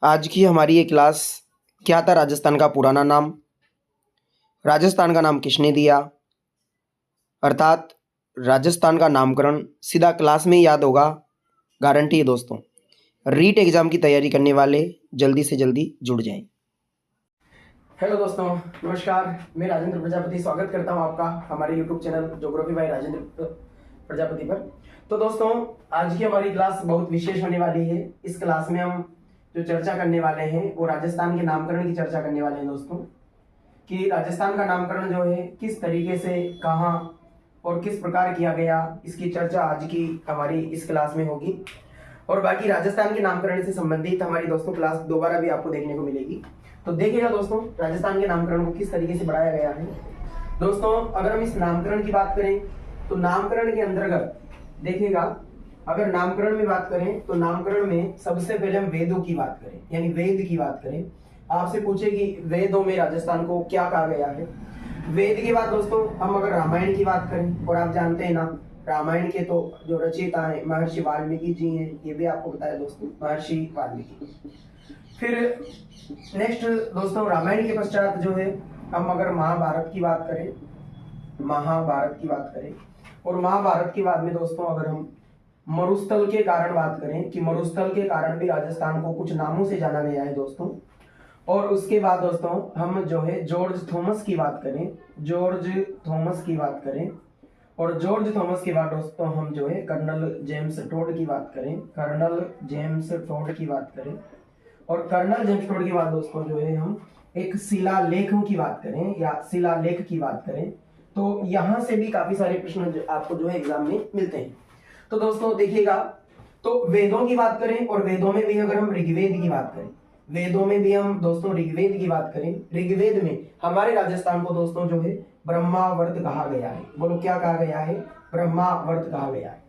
आज की हमारी ये क्लास क्या था राजस्थान का पुराना नाम, राजस्थान का नाम किसने दिया, अर्थात राजस्थान का नामकरण सीधा क्लास में ही याद होगा, गारंटी है दोस्तों। रीट एग्ज़ाम की तैयारी करने वाले जल्दी से जल्दी जुड़ जाएं। हेलो दोस्तों, नमस्कार। मैं राजेंद्र प्रजापति स्वागत करता हूं आपका हमारे YouTube channel geography bye Rajendra Prajapati पर। तो दोस्तों, आज की हमारी क्लास बहुत विशेष होने वाली है। इस क्लास में हम जो चर्चा करने वाले हैं वो राजस्थान के नामकरण की चर्चा करने वाले हैं दोस्तों, कि राजस्थान का नामकरण जो है किस तरीके से, कहाँ और किस प्रकार किया गया, इसकी चर्चा आज की हमारी इस क्लास में होगी। और बाकी राजस्थान के नामकरण से संबंधित हमारी दोस्तों क्लास दोबारा भी आपको देखने को मिलेगी। तो देखिएगा दोस्तों, राजस्थान के नामकरण को किस तरीके से बढ़ाया गया है। दोस्तों, अगर हम इस नामकरण की बात करें तो नामकरण के अंतर्गत देखिएगा, अगर नामकरण में बात करें तो नामकरण में सबसे पहले हम वेदों की बात करें, यानी वेद की बात करें। आपसे पूछे कि वेदों में राजस्थान को क्या कहा गया है। वेद के बाद दोस्तों हम अगर रामायण की बात करें, और आप जानते हैं ना, रामायण के तो जो रचयिता है महर्षि वाल्मीकि जी हैं, ये भी आपको बताया दोस्तों, महर्षि वाल्मीकि। फिर नेक्स्ट दोस्तों, रामायण के पश्चात जो है हम अगर महाभारत की बात करें, और महाभारत के बाद में दोस्तों अगर हम मरुस्थल के कारण बात करें कि मरुस्थल के कारण भी राजस्थान को कुछ नामों से जाना गया है दोस्तों। और उसके बाद दोस्तों हम जो है जॉर्ज थॉमस की बात करें, और जॉर्ज थॉमस के बाद दोस्तों हम जो है कर्नल जेम्स टोड की बात करें, और कर्नल जेम्स टोड के बाद दोस्तों जो है हम एक शिलालेखों की बात करें या शिलालेख की बात करें, तो यहां से भी काफी सारे प्रश्न आपको जो है एग्जाम में मिलते हैं। तो दोस्तों देखिएगा, तो वेदों की बात करें, और वेदों में भी अगर हम ऋग्वेद की बात करें, ऋग्वेद में हमारे राजस्थान को दोस्तों जो है ब्रह्मावर्त कहा गया है। बोलो क्या कहा गया है? ब्रह्मावर्त कहा गया है।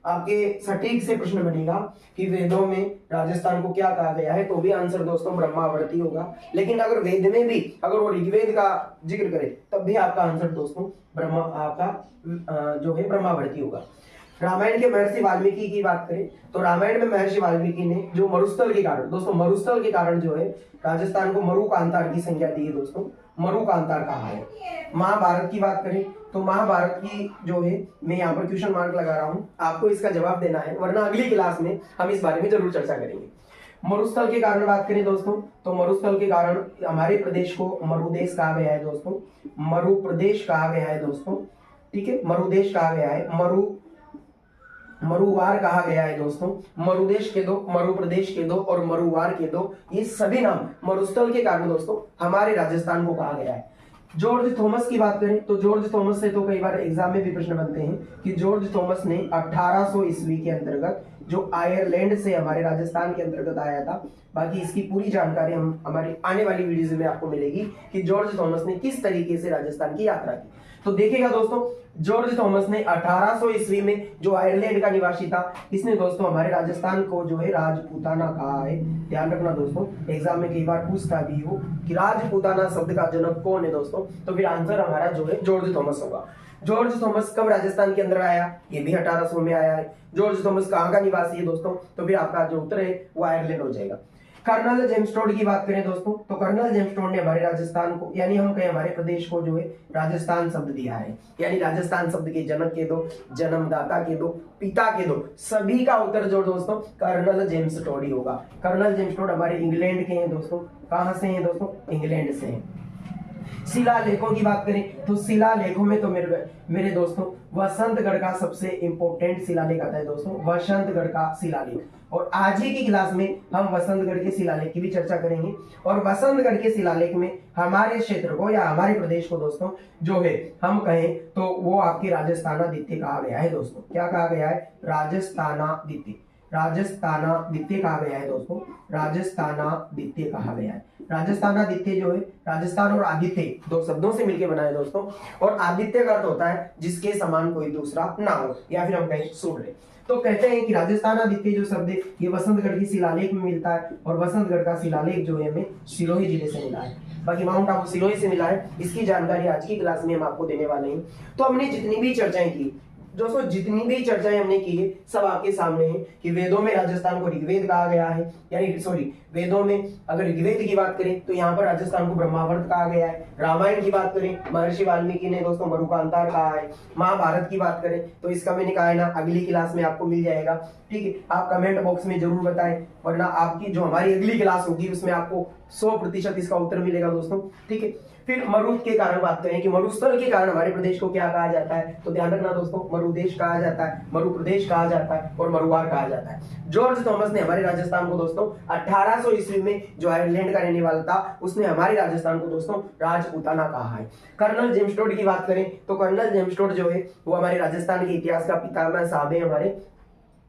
आपके सटीक से प्रश्न बनेगा कि वेदों में राजस्थान को क्या कहा गया है, तो भी आंसर दोस्तों ब्रह्मावर्ती होगा। लेकिन अगर वेद में भी अगर वो ऋग्वेद का जिक्र करे तब भी आपका आंसर दोस्तों जो है ब्रह्मावर्ती होगा। रामायण के महर्षि वाल्मीकि की बात करें तो रामायण में महर्षि वाल्मीकि ने जो मरुस्थल के कारण, दोस्तों मरुस्थल के कारण जो है राजस्थान को मरु कांतार की संज्ञा दी है दोस्तों, मरु कांतार कहा है। महाभारत की बात करें तो महाभारत की जो है, मैं यहाँ पर क्वेश्चन मार्क लगा रहा हूँ, आपको इसका जवाब देना है, वरना अगली क्लास में हम इस बारे में जरूर चर्चा करेंगे। मरुस्थल के कारण बात करें दोस्तों, तो मरुस्थल के कारण हमारे प्रदेश को मरुदेश कहा गया है दोस्तों, मरु प्रदेश कहा गया है दोस्तों, ठीक है, मरुदेश कहा गया है, मरुवार कहा गया है दोस्तों। मरुदेश के दो, मरु प्रदेश के दो और मरुवार के दो, ये सभी नाम मरुस्थल के कारण दोस्तों हमारे राजस्थान को कहा गया है। जॉर्ज थॉमस की बात करें तो जॉर्ज थॉमस से तो कई बार एग्जाम में भी प्रश्न बनते हैं कि जॉर्ज थॉमस ने 1800 ईस्वी के अंतर्गत जो आयरलैंड से हमारे राजस्थान के अंतर्गत आया था। बाकी इसकी पूरी जानकारी हम हमारी आने वाली वीडियोज में आपको मिलेगी कि जॉर्ज थॉमस ने किस तरीके से राजस्थान की यात्रा की। तो देखिएगा दोस्तों, जॉर्ज थॉमस ने 1800 ईस्वी में जो आयरलैंड का निवासी था, इसने दोस्तों हमारे राजस्थान को जो है राजपूताना कहा है। ध्यान रखना दोस्तों, एग्जाम में कई बार पूछता भी हो कि राजपूताना शब्द का जनक कौन है दोस्तों, तो फिर आंसर हमारा जो है जॉर्ज थॉमस होगा। जॉर्ज थॉमस कब राजस्थान के अंदर आया? ये भी 1800 में आया है। जॉर्ज थॉमस कहाँ का निवासी है दोस्तों, तो फिर आपका जो उत्तर है वो आयरलैंड हो जाएगा। कर्नल जेम्स टोड की बात करें दोस्तों, तो कर्नल जेम्स टोड ने हमारे राजस्थान को, यानी हम कहें हमारे प्रदेश को जो है राजस्थान शब्द दिया है। यानी राजस्थान शब्द के जनक के दो, जन्मदाता के दो, पिता के दो, सभी का उत्तर जो दोस्तों कर्नल जेम्स टोड ही होगा। कर्नल जेम्स टोड हमारे इंग्लैंड के हैं दोस्तों। कहां से हैं दोस्तों? इंग्लैंड से हैं। शिलालेखों की बात करें तो शिलालेखों में तो मेरे दोस्तों वसंतगढ़ का सबसे इंपॉर्टेंट शिलालेख आता है दोस्तों, वसंतगढ़ का शिलालेख। और आज ही की क्लास में हम वसंतगढ़ के शिलालेख की भी चर्चा करेंगे। और वसंतगढ़ के शिलालेख में हमारे क्षेत्र को या हमारे प्रदेश को दोस्तों जो है हम कहें तो वो आपके राजस्थानादित्य कहा गया है दोस्तों। क्या कहा गया है? राजस्थानादित्य कहा गया है दोस्तों, राजस्थानादित्य कहा गया है। राजस्थानादित्य जो है राजस्थान और आदित्य दो शब्दों से मिलकर बना है दोस्तों। और आदित्य का अर्थ होता है जिसके समान कोई दूसरा ना हो, या फिर हम कहें सूर्य। तो कहते हैं कि राजस्थानादित्य जो शब्द है ये वसंतगढ़ की शिलालेख में मिलता है, और वसंतगढ़ का शिलालेख जो है हमें सिरोही जिले से मिला है। बाकी माउंट आबू सिरोही से मिला है। इसकी जानकारी आज की क्लास में हम आपको देने वाले हैं। तो हमने जितनी भी चर्चाएं की दोस्तों जितनी भी चर्चाएं हमने की है सब आपके सामने है कि वेदों में राजस्थान को ऋग्वेद कहा गया है, यानी सॉरी वेदों में अगर ऋग्वेद की बात करें तो यहाँ पर राजस्थान को ब्रह्मावर्त कहा गया है। रामायण की बात करें महर्षि वाल्मीकि ने दोस्तों मरुकांतार कहा है। महाभारत की बात करें तो इसका मैंने कहा है ना अगली क्लास में आपको मिल जाएगा, ठीक है। आप कमेंट बॉक्स में जरूर बताएं, वरना आपकी जो हमारी अगली क्लास होगी उसमें आपको 100% इसका उत्तर मिलेगा दोस्तों, ठीक है। फिर मरु के कारण बात करें कि मरुस्थल के कारण हमारे प्रदेश को क्या कहा जाता है, तो ध्यान रखना दोस्तों मरुदेश कहा जाता है, मरु प्रदेश कहा जाता है और मरुवार कहा जाता है। जॉर्ज थॉमस ने हमारे राजस्थान को दोस्तों 1800 ईस्वी में जो आयरलैंड का रहने वाला था उसने हमारे राजस्थान को दोस्तों राजपूताना कहा है। कर्नल जेम्स टोड की बात करें तो कर्नल जेम्स टोड जो है वो हमारे राजस्थान के इतिहास का पितामह साहब है हमारे,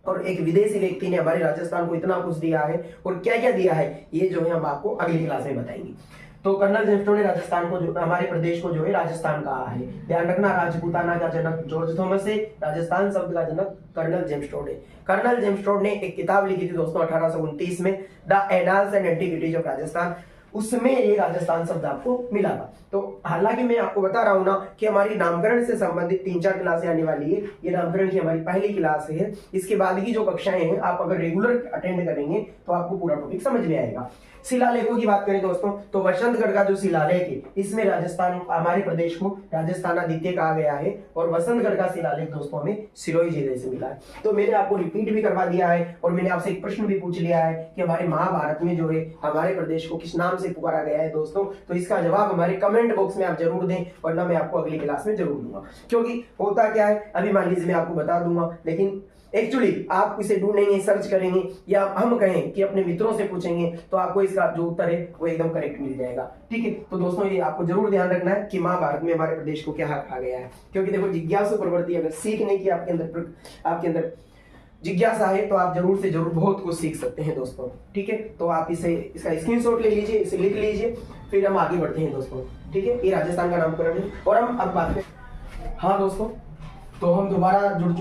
और एक विदेशी व्यक्ति ने हमारे राजस्थान को इतना कुछ दिया है और क्या क्या दिया है ये जो है हम आपको अगली क्लास में बताएंगे। तो कर्नल जेम्स टोड ने राजस्थान को जो हमारे प्रदेश को जो है राजस्थान कहा है। ध्यान रखना राजपूताना का जनक जॉर्ज थॉमस है, राजस्थान शब्द का जनक कर्नल जेम्स टोड है। कर्नल जेम्स टोड ने एक किताब लिखी थी दोस्तों 1829 में, the annals and antiquities of Rajasthan, उसमें ये राजस्थान शब्द आपको मिला था। तो हालांकि मैं आपको बता रहा हूं ना कि हमारी नामकरण से संबंधित 3-4 क्लासें आने वाली है, ये नामकरण की हमारी पहली क्लास है। इसके बाद की जो कक्षाएं हैं आप अगर रेगुलर अटेंड करेंगे तो आपको पूरा टॉपिक समझ में आएगा। शिलालेखों की बात करें दोस्तों तो वसंतगढ़ का जो शिलालेख है इसमें राजस्थान हमारे प्रदेश को राजस्थानादित्य कहा गया है, और वसंतगढ़ का शिलालेख दोस्तों हमें सिरोही जिले से मिला है। तो मैंने आपको रिपीट भी करवा दिया है और मैंने आपसे एक प्रश्न भी पूछ लिया है कि हमारे महाभारत में जो है हमारे प्रदेश को किस नाम से पुकारा गया है दोस्तों, तो इसका जवाब हमारे कमेंट बॉक्स में आप जरूर दें, वरना मैं आपको अगली क्लास में जरूर दूंगा। क्योंकि होता क्या है अभी मान लीजिए मैं आपको बता दूंगा, लेकिन एक्चुअली आप इसे ढूंढेंगे सर्च करेंगे या हम कहें कि अपने मित्रों से पूछेंगे तो आपको इसका जो उत्तर है वो एकदम करेक्ट मिल जाएगा, ठीक है। तो दोस्तों ये आपको जरूर ध्यान रखना है कि महाभारत में हमारे प्रदेश को क्या कहा गया है, क्योंकि देखो जिज्ञासु प्रवृत्ति अगर सीखने की आपके अंदर जिज्ञासा है तो आप जरूर से जरूर बहुत कुछ सीख सकते हैं दोस्तों, ठीक है। तो आप इसका स्क्रीनशॉट ले लीजिए, इसे लिख लीजिए, फिर हम आगे बढ़ते हैं दोस्तों, ठीक है। ये राजस्थान का नामकरण है और हम अब बात करें, हाँ दोस्तों तो हम दोबारा जुड़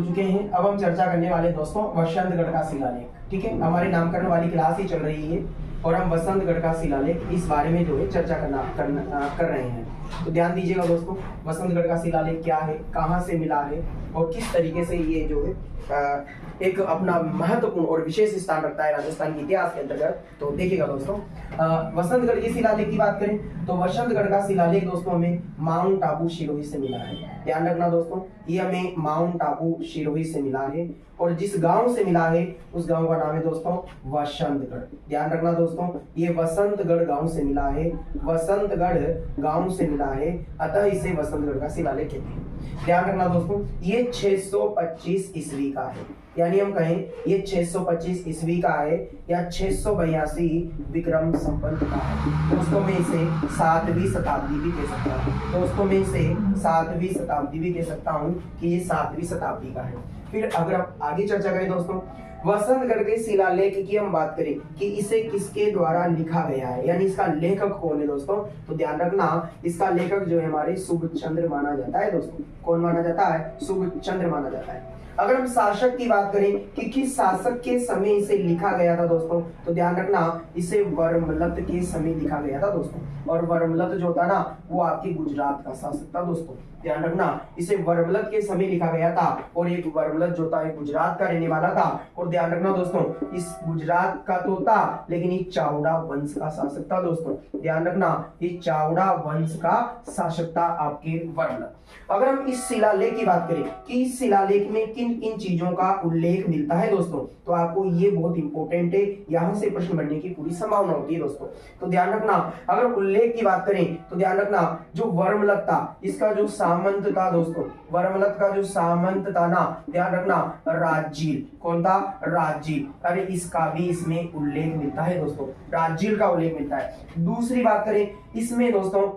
चुके हैं। अब हम चर्चा करने वाले दोस्तों वसंतगढ़ का शिलालेख, ठीक है। हमारी नामकरण वाली क्लास ही चल रही है और हम वसंतगढ़ का शिलालेख इस बारे में जो है चर्चा कर रहे हैं। तो ध्यान दीजिएगा दोस्तों वसंतगढ़ का शिलालेख क्या है, कहाँ से मिला है और किस तरीके से ये जो है एक अपना महत्वपूर्ण और विशेष स्थान रखता है राजस्थान के इतिहास के अंतर्गत। तो देखिएगा दोस्तों वसंतगढ़ के शिलालेख की बात करें तो वसंतगढ़ का शिलालेख दोस्तों हमें माउंट आबू सिरोही से मिला है। ध्यान रखना दोस्तों ये हमें माउंट आबू सिरोही से मिला है और जिस गांव से मिला है उस गांव का नाम है दोस्तों वसंतगढ़। ध्यान रखना दोस्तों ये वसंतगढ़ गांव से मिला है, वसंतगढ़ गांव से मिला है, अतः इसे वसंतगढ़ का शिलालेख कहते हैं। ध्यान रखना दोस्तों ये 625 ईस्वी का है, यानी हम कहें ये 625 ईस्वी का है या 682 विक्रम संवत का है। दोस्तों में इसे 7वीं शताब्दी भी कह सकता हूँ, दोस्तों में इसे 7वीं शताब्दी भी कह सकता हूँ कि ये 7वीं शताब्दी का है। फिर अगर आप आगे चर्चा करें दोस्तों वसंतगढ़ के शिलालेख की हम बात करें कि इसे किसके द्वारा लिखा गया है, यानी इसका लेखक कौन है दोस्तों, तो ध्यान रखना इसका लेखक जो है हमारे सुबचंद्र माना जाता है दोस्तों। कौन माना जाता है, सुबचंद्र माना जाता है। अगर हम शासक की बात करें कि किस शासक के समय इसे लिखा गया था दोस्तों, तो ध्यान रखना इसे वर्मलत के समय लिखा गया था दोस्तों, और वर्मलत जो था ना वो आपके गुजरात का शासक था दोस्तों। ध्यान रखना इसे वर्मलत के समय लिखा गया था और एक वर्मलत जो था गुजरात का रहने वाला था। और ध्यान रखना दोस्तों इस गुजरात का तो था लेकिन ये चावड़ा वंश का शासक था दोस्तों। ध्यान रखना ये चावड़ा वंश का शासक था आपके वर्मलत। अगर हम इस शिलालेख की बात करें कि इस शिलालेख में किन किन चीजों का उल्लेख मिलता है दोस्तों, तो आपको ये बहुत इंपॉर्टेंट है, यहाँ से प्रश्न बनने की पूरी संभावना होती है दोस्तों। तो ध्यान रखना अगर उल्लेख की बात करें तो ध्यान रखना जो वर्मलत था इसका जो सामंत था दोस्तों, वर्मलत का जो सामंत था ना, ध्यान रखना राजील। कौन था, राजील। अरे इसका भी इसमें उल्लेख मिलता है दोस्तों, राजील का उल्लेख मिलता है। दूसरी बात करें इसमें दोस्तों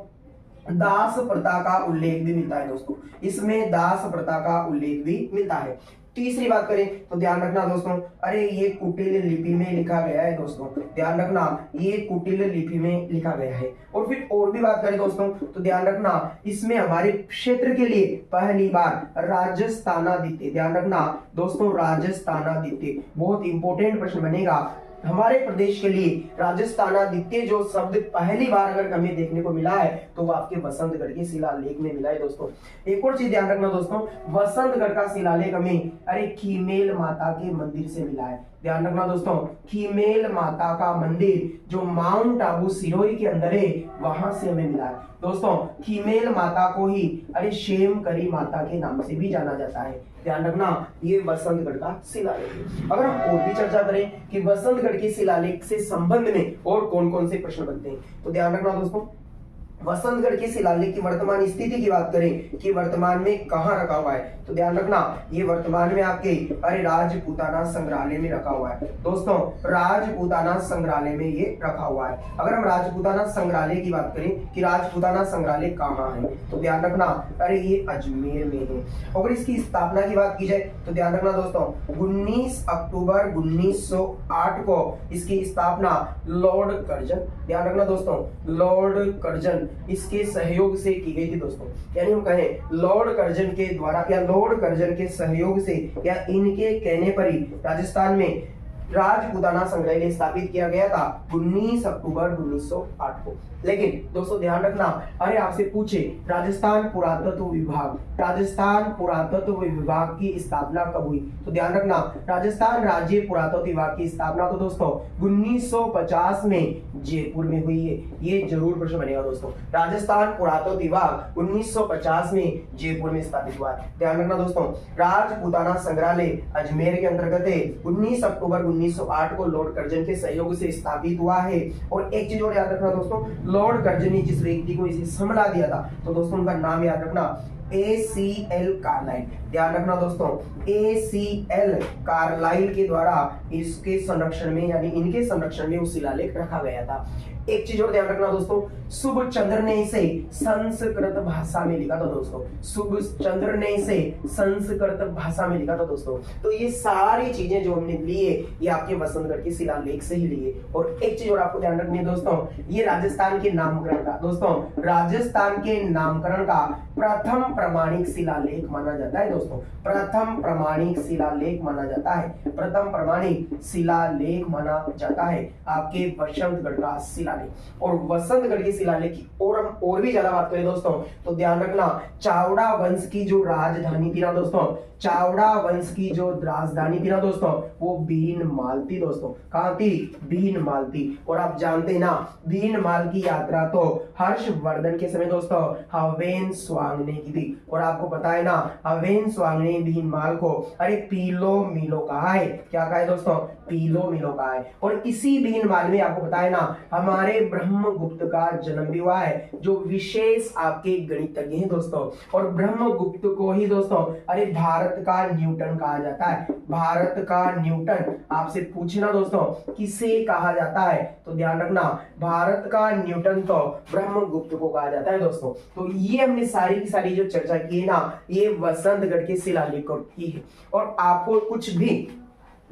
दास प्रथा का उल्लेख भी मिलता है दोस्तों, इसमें दास प्रथा का उल्लेख भी मिलता है। तीसरी बात करें तो ध्यान रखना दोस्तों अरे ये कुटिल लिपि में लिखा गया है दोस्तों। ध्यान रखना ये कुटिल लिपि में लिखा गया है। और फिर और भी बात करें दोस्तों तो ध्यान रखना इसमें हमारे क्षेत्र के लिए पहली बार राजस्थानादित्य, ध्यान रखना दोस्तों राजस्थानादित्य बहुत इंपॉर्टेंट प्रश्न बनेगा। हमारे प्रदेश के लिए राजस्थानादित्य जो शब्द पहली बार अगर हमें देखने को मिला है तो वो आपके वसंतगढ़ के शिलालेख में मिला है दोस्तों। एक और चीज ध्यान रखना दोस्तों, वसंतगढ़ का शिलालेख हमें खीमेल माता के मंदिर से मिला है। ध्यान रखना दोस्तों, खीमेल माता का मंदिर जो माउंट आबू सिरोही के अंदर है वहां से हमें मिला है दोस्तों। खीमेल माता को ही शेम करी माता के नाम से भी जाना जाता है। ध्यान रखना, ये वसंतगढ़ का शिलालेख है। अगर हम और भी चर्चा करें कि वसंतगढ़ के शिलालेख से संबंध में और कौन कौन से प्रश्न बनते हैं, तो ध्यान रखना दोस्तों, वसंतगढ़ के शिलालेख की वर्तमान स्थिति की बात करें कि वर्तमान में कहां रखा हुआ है, तो ध्यान रखना ये वर्तमान में आपके राजपूताना संग्रहालय में रखा हुआ है दोस्तों। राजपूताना संग्रहालय में ये रखा हुआ है। अगर हम राजपूताना संग्रहालय की बात करें कि राजपूताना संग्रहालय कहाँ है, तो ध्यान रखना ये अजमेर में है। अगर इसकी स्थापना की बात की जाए तो ध्यान रखना दोस्तों, 19 अक्टूबर 1908 को इसकी स्थापना लॉर्ड कर्जन, ध्यान रखना दोस्तों, लॉर्ड कर्जन इसके सहयोग से की गई थी दोस्तों। यानी हम कहें लॉर्ड कर्जन के द्वारा या लॉर्ड कर्जन के सहयोग से या इनके कहने पर ही राजस्थान में राजपूताना संग्रहालय स्थापित किया गया था 19 अक्टूबर 1908 को। लेकिन दोस्तों ध्यान रखना, आपसे पूछे राजस्थान पुरातत्व विभाग की स्थापना कब हुई, तो ध्यान रखना राजस्थान राज्य पुरातत्व विभाग की स्थापना तो दोस्तों 1950 में जयपुर में हुई है। ये जरूर प्रश्न बनेगा दोस्तों, राजस्थान पुरातत्व विभाग 1950 में जयपुर में स्थापित हुआ है। ध्यान रखना दोस्तों, राजपूताना संग्रहालय अजमेर के अंतर्गत है। 19 अक्टूबर 1908 को लॉर्ड कर्जन के सहयोग से स्थापित हुआ है। और एक चीज और याद रखना दोस्तों, लॉर्ड कर्जन ने जिस व्यक्ति को इसे संभाला दिया था तो दोस्तों उनका नाम याद रखना, ACL कार्लाइल। ध्यान रखना दोस्तों, ACL कार्लाइल के द्वारा इसके संरक्षण में यानी इनके संरक्षण में उस शिलालेख रखा गया था। एक चीज और ध्यान रखना दोस्तों, शुभ चंद्र ने इसे संस्कृत भाषा में लिखा था दोस्तों, शुभ चंद्र ने इसे संस्कृत भाषा में लिखा था दोस्तों। तो ये सारी चीजें जो हमने ली है ये आपके वसंतगढ़ के शिलालेख से ही ली है। और एक चीज और आपको ध्यान रखनी है दोस्तों, ये राजस्थान के नामकरण का दोस्तों, राजस्थान के नामकरण का प्रथम प्रमाणिक शिलालेख माना जाता है दोस्तों, प्रथम प्रमाणिक शिलालेख माना जाता है, प्रथम प्रमाणिक शिलालेख माना जाता है आपके वसंतगढ़ का शिलालेख। और वसंतगढ़ के शिलालेख की और हम और भी ज्यादा बात करें दोस्तों तो ध्यान रखना, चावड़ा वंश की जो राजधानी थी ना दोस्तों, चावड़ा वंश की जो राजधानी थी ना दोस्तों वो भीनमाल थी दोस्तों। कहां थी? भीनमाल थी। और आप जानते ना भीनमाल की यात्रा तो हर्षवर्धन के समय दोस्तों हवेन स्वांग ने की थी। और आपको पता है ना हवेन स्वांग ने भीनमाल को पीलो मिलो कहा है। क्या कहा है दोस्तों? पीलो मिलो कहा है। और इसी भीनमाल में आपको पता है ना हमारे ब्रह्मगुप्त का जन्म भी हुआ है, जो विशेष आपके गणितज्ञ हैं दोस्तों। और ब्रह्मगुप्त को ही दोस्तों भारत का न्यूटन कहा जाता है। भारत का न्यूटन आपसे पूछना दोस्तों किसे कहा जाता है, तो ध्यान रखना भारत का न्यूटन तो ब्रह्मगुप्त को कहा जाता है दोस्तों। तो ये हमने सारी की सारी जो चर्चा की है ना ये वसंतगढ़ के शिलालेख की है। और आपको कुछ भी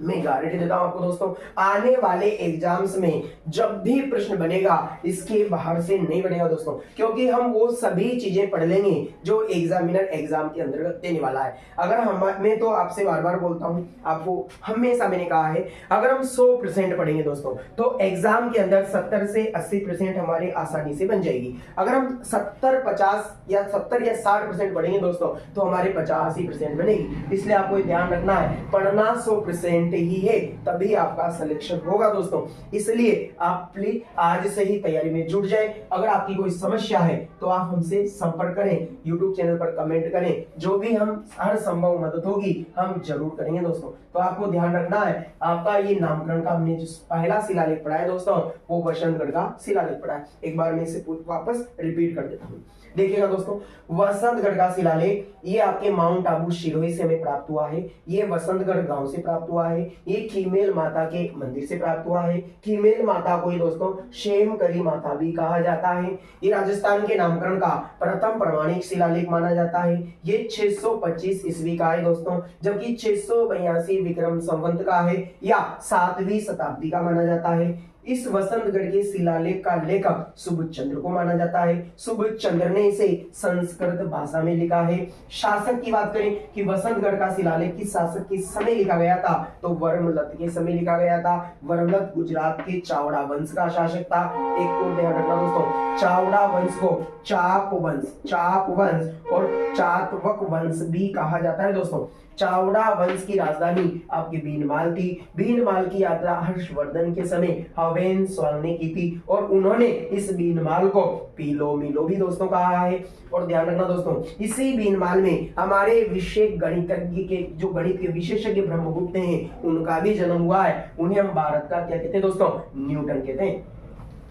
मैं गारंटी देता हूं आपको दोस्तों, आने वाले एग्जाम्स में जब भी प्रश्न बनेगा इसके बाहर से नहीं बनेगा दोस्तों, क्योंकि हम वो सभी चीजें पढ़ लेंगे जो एग्जामिनर एग्जाम के अंतर्गत देने वाला है। अगर मैं तो आपसे बार बार बोलता हूं, आपको हमेशा मैंने कहा है अगर हम 100% पढ़ेंगे दोस्तों तो एग्जाम के अंदर 70 से 80% हमारी आसानी से बन जाएगी। अगर हम 70-50 या 70 या 60% पढ़ेंगे दोस्तों तो हमारे 85% बनेगी। इसलिए आपको ध्यान रखना है पढ़ना 100% ही है तभी आपका सिलेक्शन होगा दोस्तों। इसलिए आप प्लीज आज से ही तैयारी में जुट जाएं। अगर आपकी कोई समस्या है तो आप हमसे संपर्क करें, YouTube चैनल पर कमेंट करें, जो भी हम हर संभव मदद होगी हम जरूर करेंगे दोस्तों। तो आपको ध्यान रखना है आपका ये नामकरण का हमने जो पहला शिलालेख पढ़ा है दोस्तों वो वसंतगढ़ का शिलालेख पढ़ा है। एक बार मैं इसे वापस रिपीट कर देता हूँ। देखिएगा दोस्तों वसंतगढ़ का शिलालेख ये आपके माउंट आबू सिरोही से हमें प्राप्त हुआ है, ये वसंतगढ़ गांव से प्राप्त हुआ है, ये खीमेल माता के मंदिर से प्राप्त हुआ है। खीमेल माता को ही दोस्तों शेम करी माता भी कहा जाता है। ये राजस्थान के नामकरण का प्रथम प्रमाणिक शिलालेख माना जाता है। ये 625 ईस्वी का है दोस्तों, जबकि 682 विक्रम संवत का है या 7वीं शताब्दी का माना जाता है। इस वसंतगढ़ के शिलालेख का लेखक सुबोध चंद्र को माना जाता है। सुबोध चंद्र ने इसे संस्कृत भाषा में लिखा है। शासक की बात करें कि वसंतगढ़ का शिलालेख किस शासक के समय लिखा गया था, तो वर्मलत के समय लिखा गया था। वर्मलत गुजरात के चावड़ा वंश का शासक था। एक को ध्यान रखना दोस्तों, चावड़ा वंश को चाप वंश और चातवक वंश भी कहा जाता है। दोस्तों चावड़ा वंश की राजधानी आपकी बीनमाल थी। बीनमाल की यात्रा हर्षवर्धन के समय हवेन स्वांग ने की थी और उन्होंने इस बीनमाल को पीलो मिलो भी दोस्तों कहा है। और ध्यान रखना दोस्तों, इसी बीनमाल में हमारे विशेष गणितज्ञ के जो गणित के विशेषज्ञ ब्रह्मगुप्त हैं उनका भी जन्म हुआ है। उन्हें हम भारत का क्या कहते हैं दोस्तों, न्यूटन कहते हैं।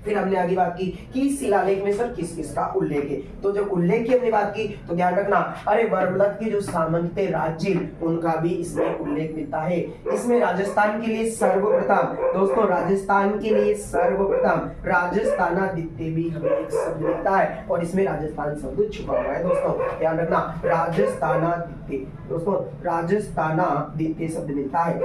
फिर हमने आगे बात की कि शिलालेख में सर किस किस का उल्लेख है, तो जब उल्लेख की हमने बात की तो ध्यान रखना, अरे वर्मलत के जो सामंत थे राजीव, उनका भी इसमें उल्लेख मिलता है। इसमें राजस्थान के लिए सर्वप्रथम दोस्तों, राजस्थान के लिए सर्वप्रथम राजस्थानादित्य भी हमें एक शब्द मिलता है और इसमें राजस्थान शब्द छुपा हुआ है। दोस्तों ध्यान रखना, राजस्थानादित्य दोस्तों, राजस्थानादित्य शब्द मिलता है।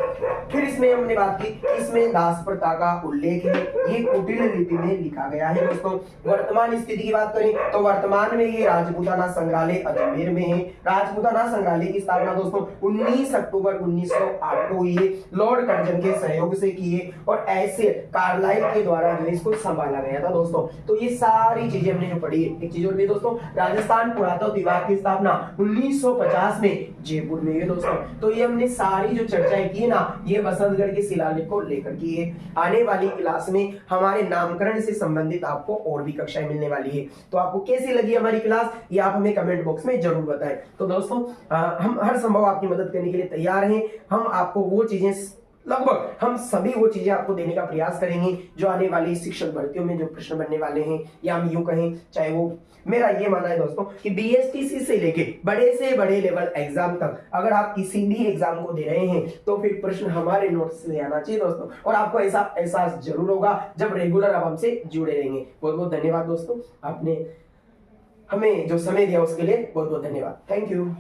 फिर इसमें हमने बात की, इसमें दास प्रथा का उल्लेख है, ये कुटिल लिपि में लिखा गया है। दोस्तों वर्तमान स्थिति की बात करें तो वर्तमान में ये राजपूताना संग्रहालय अजमेर में है। राजपूताना संग्रहालय की स्थापना दोस्तों 19 अक्टूबर 1908 को हुई है, लॉर्ड कर्जन के सहयोग से की है और ऐसे कार्लाइल के द्वारा जो इसको संभाला गया था। दोस्तों तो ये सारी चीजें हमने जो पढ़ी है। एक चीज और भी दोस्तों, राजस्थान पुरातत्व विभाग की स्थापना 1950 में जयपुर में हुई है। दोस्तों तो ये हमने सारी जो चर्चाएं की है ना, ये वसंतगढ़ के शिलालेख को लेकर की है। आने वाली क्लास में हमारे नामकरण से संबंधित आपको और भी कक्षाएं मिलने वाली है। तो आपको कैसी लगी हमारी क्लास, ये आप हमें कमेंट बॉक्स में जरूर बताएं। तो दोस्तों हम हर संभव आपकी मदद करने के लिए तैयार हैं। हम आपको वो चीजें लगभग हम सभी वो चीजें आपको देने का प्रयास करेंगे जो आने वाली शिक्षक भर्तियों में जो प्रश्न बनने वाले हैं, या हम यूं कहें, चाहे वो मेरा ये मानना है दोस्तों कि बीएसटीसी से लेके बड़े से बड़े लेवल एग्जाम तक अगर आप किसी भी एग्जाम को दे रहे हैं तो फिर प्रश्न हमारे नोट्स से आना चाहिए दोस्तों, और आपको ऐसा एहसास जरूर होगा जब रेगुलर आप हमसे जुड़े रहेंगे। बहुत बहुत धन्यवाद दोस्तों, आपने हमें जो समय दिया उसके लिए बहुत बहुत धन्यवाद। Thank you.